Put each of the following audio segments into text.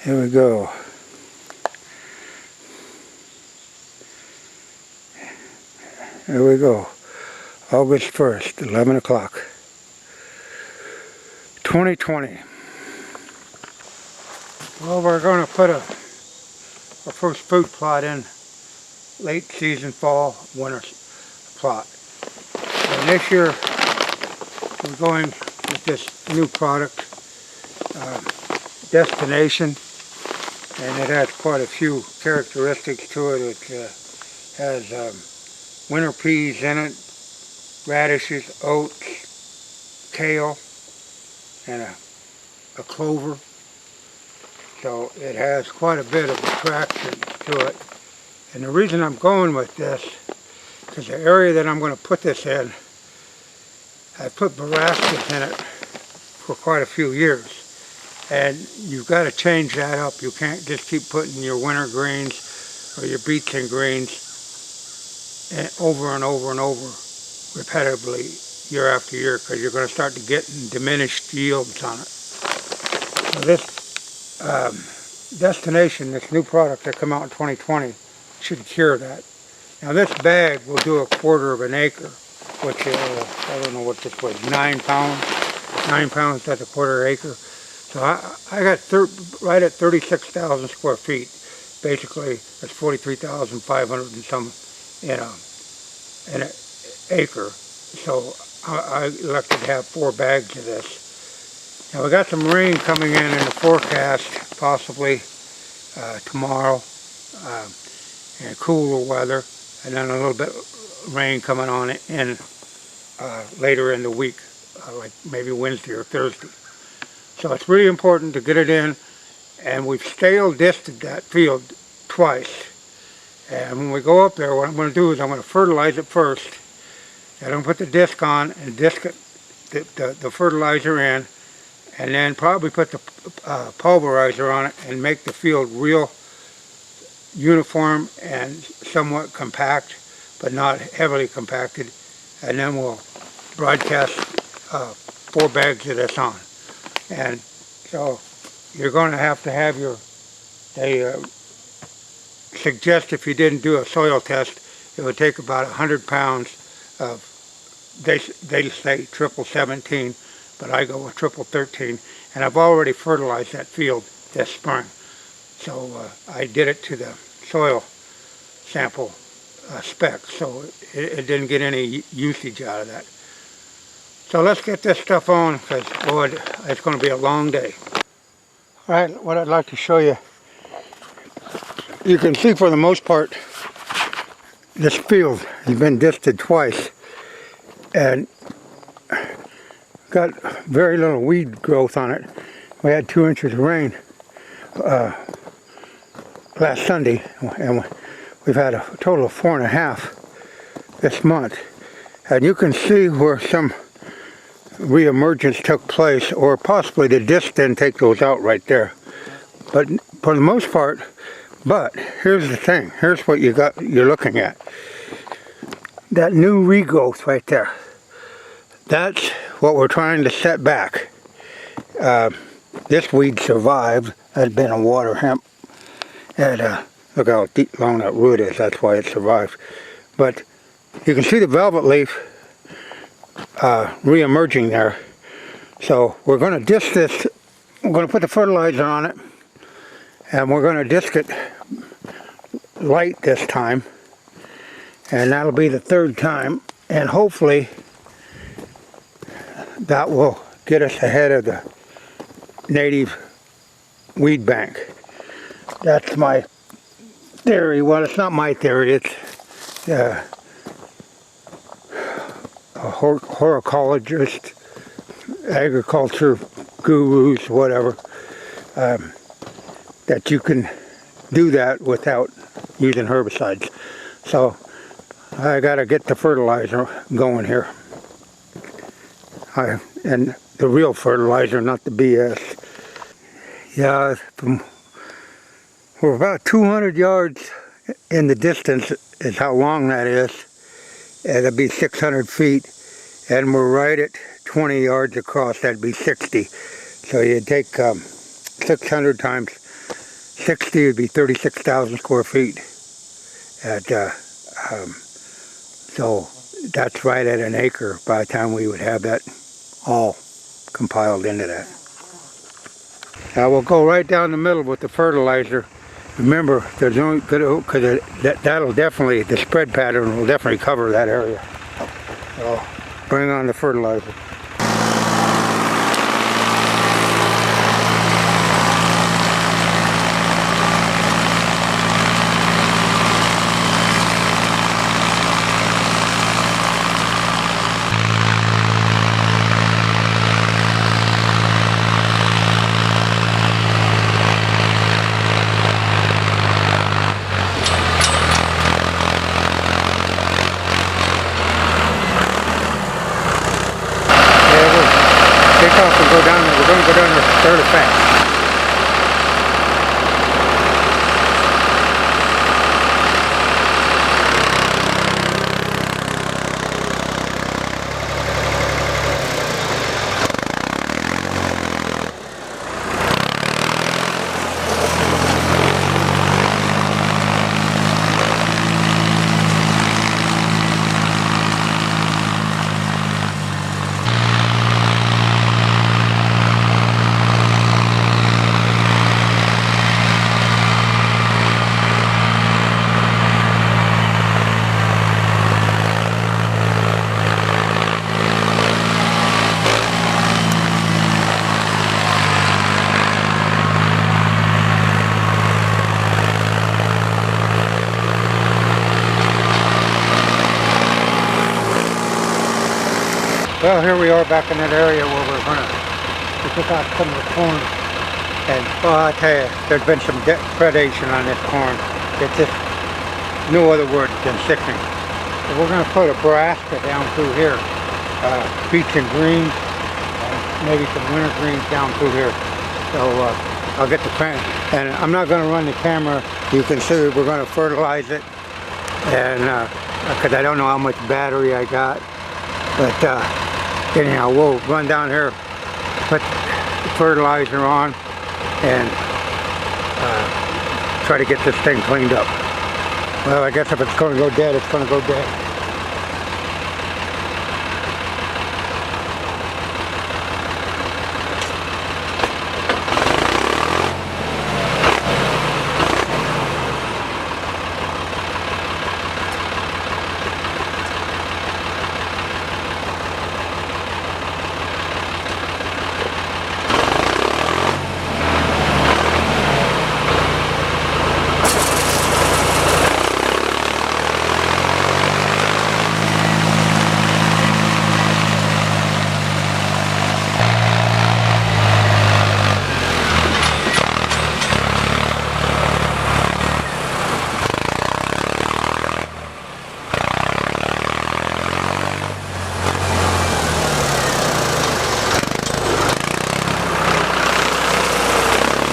Here we go. Here we go. August 1st, 11 o'clock. 2020. Well, we're going to put our first fruit plot in late season fall, winter plot. And this year we're going with this new product, Destination, and it has quite a few characteristics to it. It has winter peas in it, radishes, oats, kale, and a clover. So it has quite a bit of attraction to it. And the reason I'm going with this, because the area that I'm going to put this in, I put brassicas in it for quite a few years. And you've got to change that up. You can't just keep putting your winter greens or your beets and greens over and over and over repetitively year after year, because you're going to start to get diminished yields on it. So this Destination, this new product that come out in 2020, should cure that. Now this bag will do 1/4 of an acre, which is, I don't know what this was, 9 pounds. 9 pounds, that's 1/4 acre. So I got right at 36,000 square feet. Basically, that's 43,500 and some in an acre. So I elected to have 4 bags of this. Now we got some rain coming in the forecast, possibly tomorrow, and cooler weather, and then a little bit rain coming on in later in the week, like maybe Wednesday or Thursday. So it's really important to get it in, and we've stale disted that field twice. And when we go up there, what I'm going to do is I'm going to fertilize it first. I'm going to put the disc on and disc it, the fertilizer in, and then probably put the pulverizer on it and make the field real uniform and somewhat compact, but not heavily compacted. And then we'll broadcast 4 bags of this on. And so you're going to have your, they suggest if you didn't do a soil test, it would take about 100 pounds of, they say triple 17, but I go with triple 13, and I've already fertilized that field this spring. So I did it to the soil sample spec, so it didn't get any usage out of that. So let's get this stuff on, because boy, it's going to be a long day. Alright, what I'd like to show you, you can see for the most part this field has been disted twice and got very little weed growth on it. We had 2 inches of rain last Sunday, and we've had a total of 4.5 this month. And you can see where some reemergence took place, or possibly the disc didn't take those out right there. But for the most part, but here's the thing, here's what you're looking at. That new regrowth right there. That's what we're trying to set back. This weed survived. Had been a water hemp. And look how deep long that root is. That's why it survived. But you can see the velvet leaf re-emerging there. So we're going to disc this. We're going to put the fertilizer on it, and we're going to disc it light this time. And that'll be the 3rd time. And hopefully that will get us ahead of the native weed bank. That's my theory. Well, it's not my theory. It's a horticulturist, agriculture gurus, whatever, that you can do that without using herbicides. So I got to get the fertilizer going here. And the real fertilizer, not the BS. Yeah, we're about 200 yards in the distance is how long that is. That'd be 600 feet. And we're right at 20 yards across, that'd be 60. So you'd take 600 times 60 would be 36,000 square feet. So that's right at an acre by the time we would have that all compiled into that. Now we'll go right down the middle with the fertilizer. Remember, there's only, because that'll definitely, the spread pattern will definitely cover that area. So bring on the fertilizer. Take off and go down there. We're going to go down there fairly fast. Well, here we are back in that area where we're going to pick out some of the corn. And I tell you, there's been some predation on this corn. It's just no other word than sickening. So we're going to put a brassica down through here. Beets and greens, maybe some winter greens down through here. So I'll get the plant. And I'm not going to run the camera. You can see we're going to fertilize it. And because I don't know how much battery I got. But anyhow, we'll run down here, put the fertilizer on, and try to get this thing cleaned up. Well, I guess if it's going to go dead, it's going to go dead.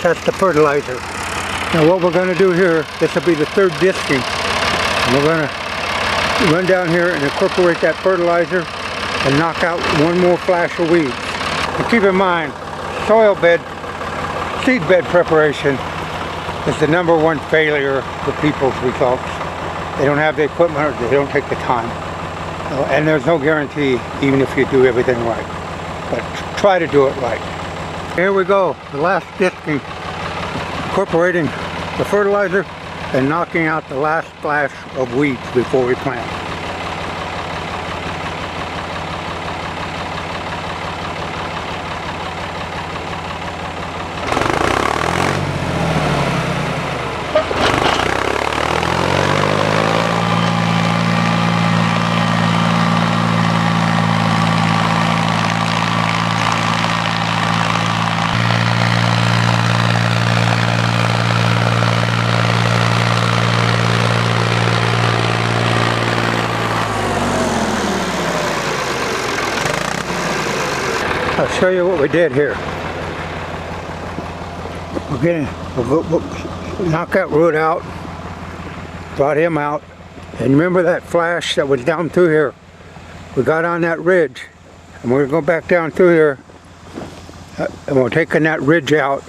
That's the fertilizer. Now what we're going to do here, this will be the third disking. And we're going to run down here and incorporate that fertilizer and knock out one more flash of weeds. And keep in mind, soil bed, seed bed preparation is the #1 failure for people's results. They don't have the equipment or they don't take the time. And there's no guarantee even if you do everything right. But try to do it right. Here we go, the last disking, incorporating the fertilizer and knocking out the last splash of weeds before we plant. I'll show you what we did here. We'll knock that root out, brought him out, and remember that flash that was down through here? We got on that ridge, and we're going to go back down through here, and we're taking that ridge out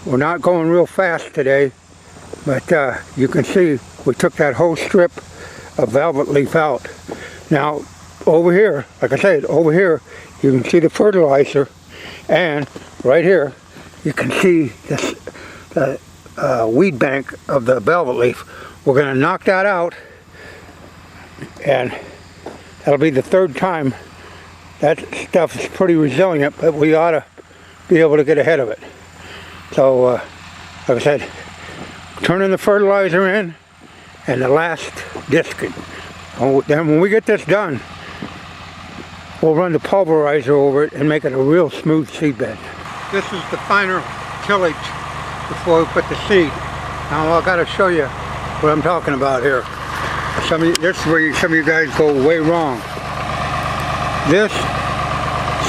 we're not going real fast today, but you can see we took that whole strip of velvet leaf out. Now over here, like I said, over here you can see the fertilizer, and right here you can see this weed bank of the velvet leaf. We're going to knock that out, and that'll be the third time. That stuff is pretty resilient, but we ought to be able to get ahead of it. So like I said, turning the fertilizer in and the last disking. Then when we get this done, we'll run the pulverizer over it and make it a real smooth seed bed. This is the finer tillage before we put the seed. Now I've got to show you what I'm talking about here. This is where some of you guys go way wrong. This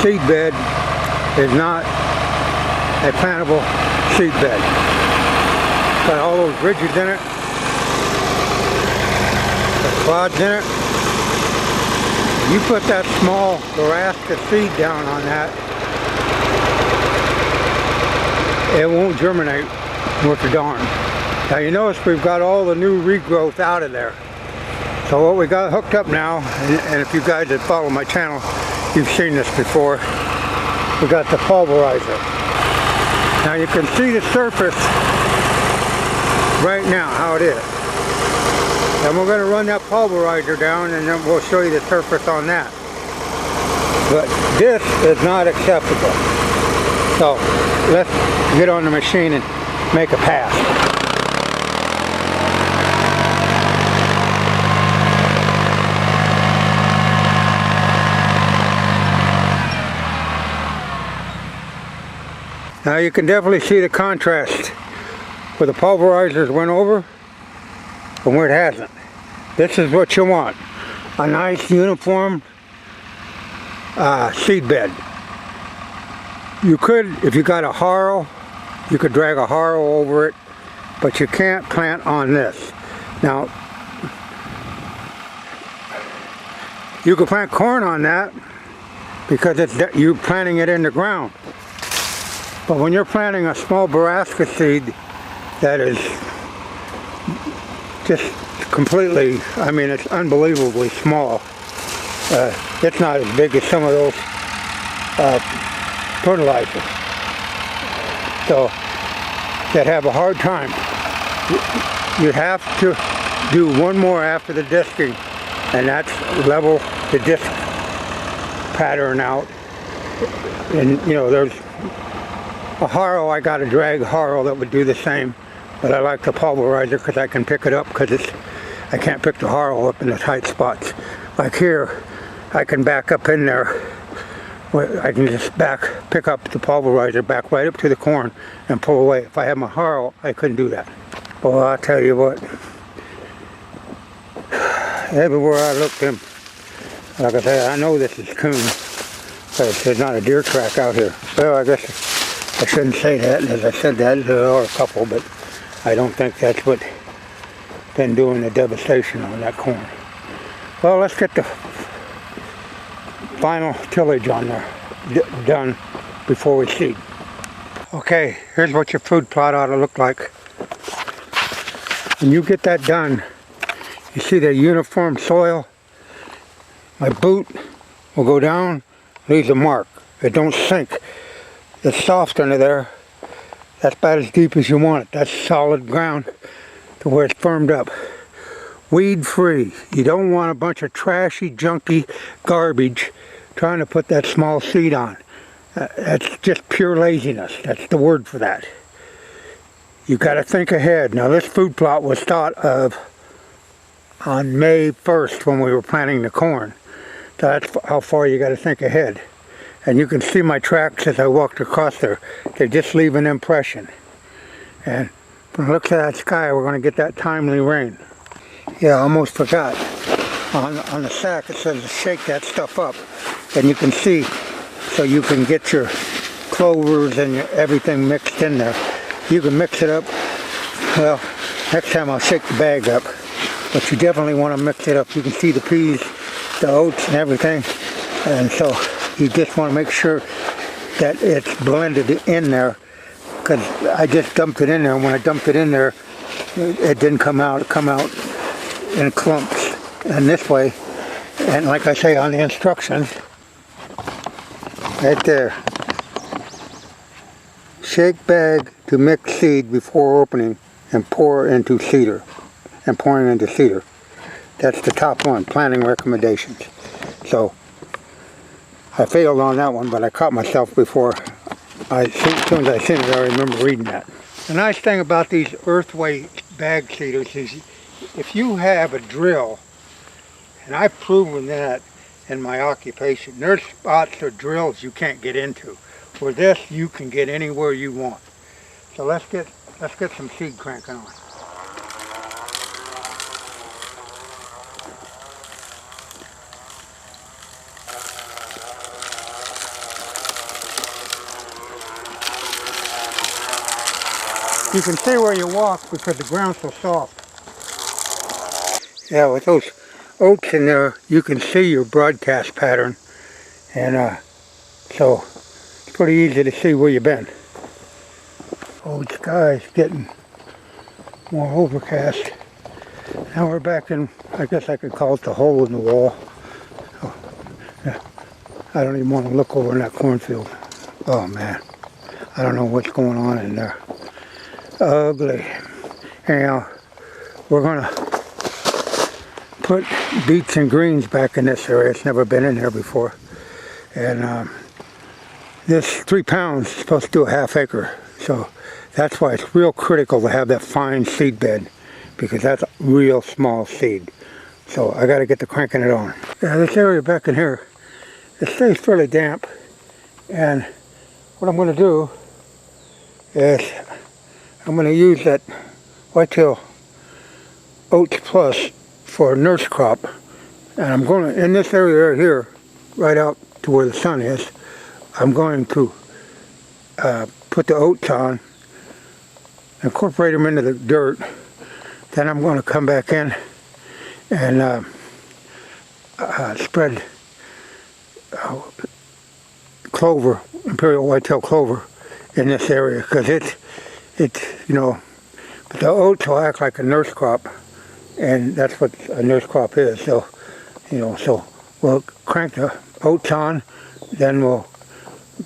seed bed is not a plantable seed bed. It's got all those ridges in it, the clods in it. You put that small Nebraska seed down on that, it won't germinate worth a darn. Now you notice we've got all the new regrowth out of there. So what we got hooked up now, and if you guys that follow my channel, you've seen this before, we got the pulverizer. Now you can see the surface right now, how it is. And we're going to run that pulverizer down, and then we'll show you the surface on that. But this is not acceptable. So let's get on the machine and make a pass. Now you can definitely see the contrast where the pulverizers went over and where it hasn't. This is what you want. A nice uniform seed bed. You could, if you got a harrow, you could drag a harrow over it, but you can't plant on this. Now, you could plant corn on that because you're planting it in the ground. But when you're planting a small Nebraska seed that is just completely, I mean, it's unbelievably small. It's not as big as some of those fertilizers. So, that have a hard time. You have to do one more after the disking, and that's level the disc pattern out. And you know, there's a harrow, I got a drag harrow that would do the same, but I like the pulverizer because I can pick it up, because I can't pick the harrow up in the tight spots. Like here, I can back up in there. I can just pick up the pulverizer, back right up to the corn and pull away. If I had my harrow, I couldn't do that. Well, I'll tell you what, everywhere I looked, like I said, I know this is coon, but there's not a deer track out here. Well, I guess I shouldn't say that. As I said that, there are a couple, but I don't think that's what been doing the devastation on that corn. Well, let's get the final tillage on there done before we seed. Okay, here's what your food plot ought to look like. When you get that done, you see the uniform soil. My boot will go down, leaves a mark. It don't sink. It's soft under there. That's about as deep as you want it. That's solid ground to where it's firmed up. Weed free. You don't want a bunch of trashy, junky garbage trying to put that small seed on. That's just pure laziness. That's the word for that. You got to think ahead. Now this food plot was thought of on May 1st when we were planting the corn. So that's how far you got to think ahead. And you can see my tracks as I walked across there. They just leave an impression. And from the looks of that sky, we're going to get that timely rain. Yeah, I almost forgot. On the sack it says to shake that stuff up. And you can see, so you can get your clovers and everything mixed in there. You can mix it up. Well, next time I'll shake the bag up. But you definitely want to mix it up. You can see the peas, the oats and everything. And so you just want to make sure that it's blended in there because I just dumped it in there, and when I dumped it in there, it didn't come out. It come out in clumps. And this way, and like I say on the instructions, right there, shake bag to mix seed before opening and pour into cedar, and pouring into cedar. That's the top one, planting recommendations. So I failed on that one, but I caught myself before. As soon as I seen it, I remember reading that. The nice thing about these earthway bag seeders is if you have a drill, and I've proven that in my occupation, there's spots or drills you can't get into. For this, you can get anywhere you want. So let's get some seed cranking on. You can see where you walk because the ground's so soft. Yeah, with those oats in there, you can see your broadcast pattern, and so it's pretty easy to see where you've been. Oh, the sky's getting more overcast. Now we're back in, I guess I could call it the hole in the wall. Oh, yeah. I don't even want to look over in that cornfield. Oh man, I don't know what's going on in there. Ugly. Anyhow, we're gonna put beets and greens back in this area. It's never been in here before. And this 3 pounds is supposed to do a half acre. So that's why it's real critical to have that fine seed bed, because that's real small seed. So I got to get to cranking it on. Yeah, this area back in here, it stays fairly damp. And what I'm going to do is I'm going to use that Whitetail Oats Plus for a nurse crop. And I'm going to, in this area right here, right out to where the sun is, I'm going to put the oats on, incorporate them into the dirt. Then I'm going to come back in and spread clover, Imperial Whitetail Clover in this area, because it's you know, the oats will act like a nurse crop, and that's what a nurse crop is. So, you know, so we'll crank the oats on, then we'll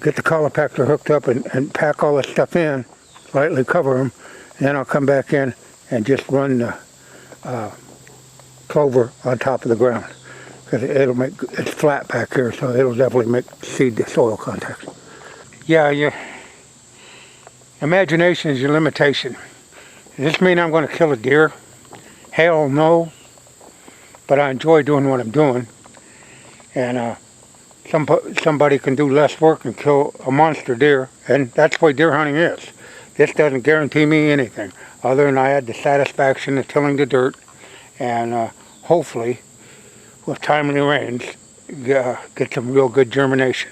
get the colopactor hooked up and pack all the stuff in, lightly cover them, and then I'll come back in and just run the clover on top of the ground, because it'll make, it's flat back here, so it'll definitely make seed to soil contact. Yeah, your imagination is your limitation. Does this mean I'm going to kill a deer? Hell no. But I enjoy doing what I'm doing. And somebody can do less work and kill a monster deer, and that's what deer hunting is. This doesn't guarantee me anything, other than I had the satisfaction of tilling the dirt, and hopefully, with timely rains, get some real good germination.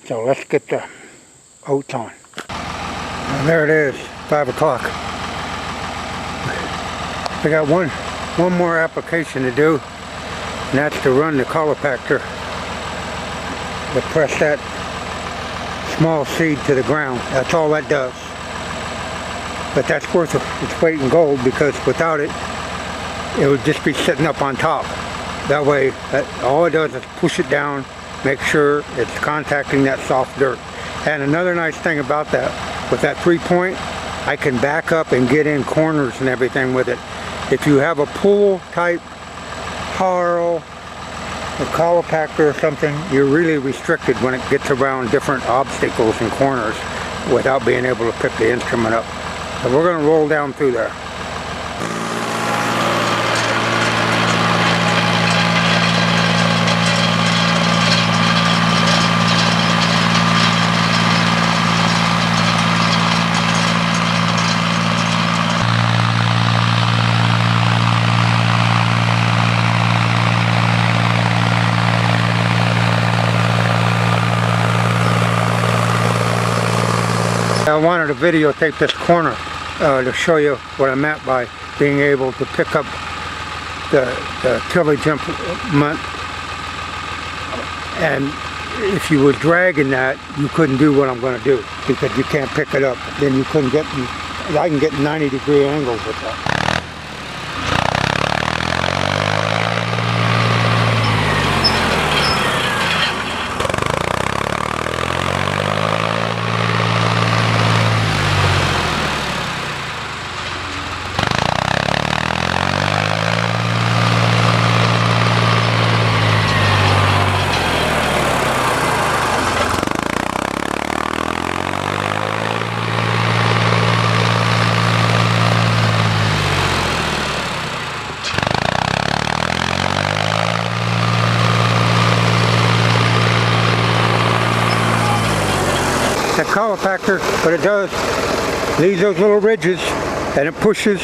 So let's get the oats on. And there it is, 5 o'clock. I got one more application to do, and that's to run the colopactor to press that small seed to the ground. That's all that does. But that's worth its weight in gold, because without it, it would just be sitting up on top. That way, all it does is push it down, make sure it's contacting that soft dirt. And another nice thing about that, with that 3-point, I can back up and get in corners and everything with it. If you have a pool type harrow, a colopactor or something, you're really restricted when it gets around different obstacles and corners without being able to pick the instrument up. So we're going to roll down through there. I wanted to videotape this corner to show you what I meant by being able to pick up the tillage implement and if you were dragging that, you couldn't do what I'm going to do because you can't pick it up. Then you couldn't get, I can get 90-degree angles with that. That compactor, what it does, leaves those little ridges and it pushes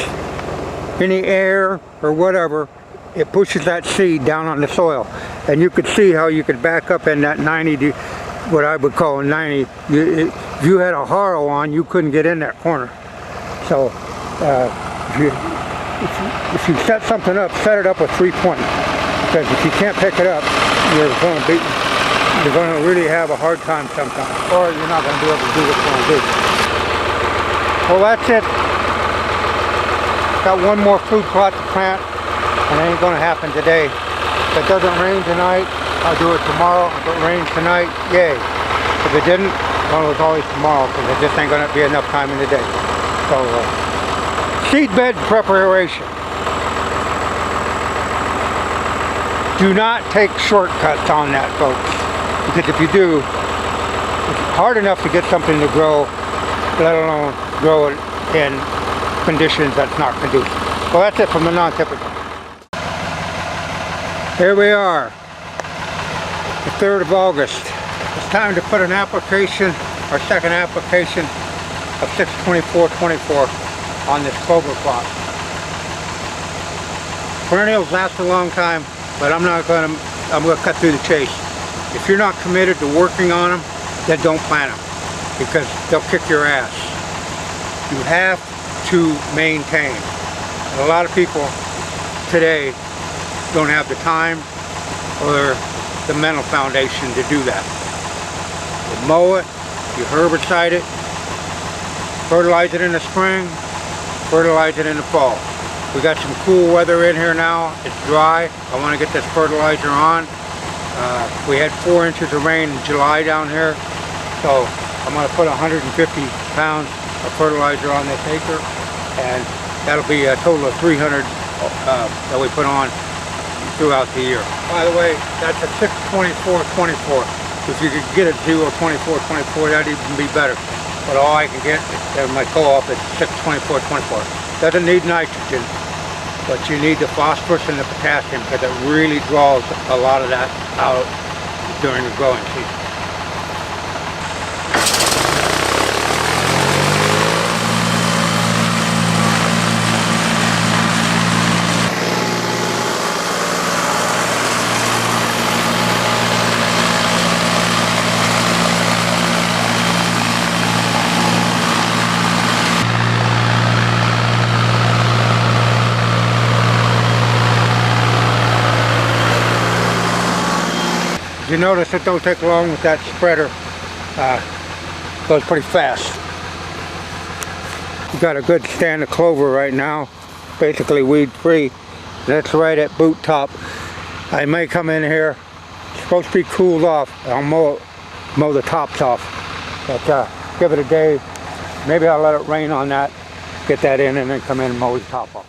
any air or whatever, it pushes that seed down on the soil. And you could see how you could back up in that 90, what I would call a 90. If you had a harrow on, you couldn't get in that corner. So if you set something up, set it up with 3-point. Because if you can't pick it up, you're going to really have a hard time sometimes, or you're not going to be able to do what you want to do. Well, that's it. Got one more food plot to plant, and it ain't going to happen today. If it doesn't rain tonight, I'll do it tomorrow. If it rains tonight, yay. If it didn't, well, it's always tomorrow, because it just ain't going to be enough time in the day. So, seed bed preparation. Do not take shortcuts on that, folks. Because if you do, it's hard enough to get something to grow, let alone grow it in conditions that's not conducive. Well, that's it from the non-typical. Here we are, the 3rd of August. It's time to put an application, our second application of 624-24 on this clover plot. Perennials last a long time, but I'm going to cut through the chase. If you're not committed to working on them, then don't plant them, because they'll kick your ass. You have to maintain. And a lot of people today don't have the time or the mental foundation to do that. You mow it, you herbicide it, fertilize it in the spring, fertilize it in the fall. We got some cool weather in here now. It's dry. I want to get this fertilizer on. We had 4 inches of rain in July down here, so I'm going to put 150 pounds of fertilizer on this acre, and that'll be a total of 300 that we put on throughout the year. By the way, that's a 624-24. If you could get a 024-24, that'd even be better. But all I can get at my co-op is 624-24. Doesn't need nitrogen, but you need the phosphorus and the potassium, because it really draws a lot of that out during the growing season. You notice it don't take long with that spreader. Goes pretty fast. We got a good stand of clover right now, basically weed free. That's right at boot top. I may come in here. It's supposed to be cooled off. I'll mow the tops off. But give it a day. Maybe I'll let it rain on that, get that in, and then come in and mow the top off.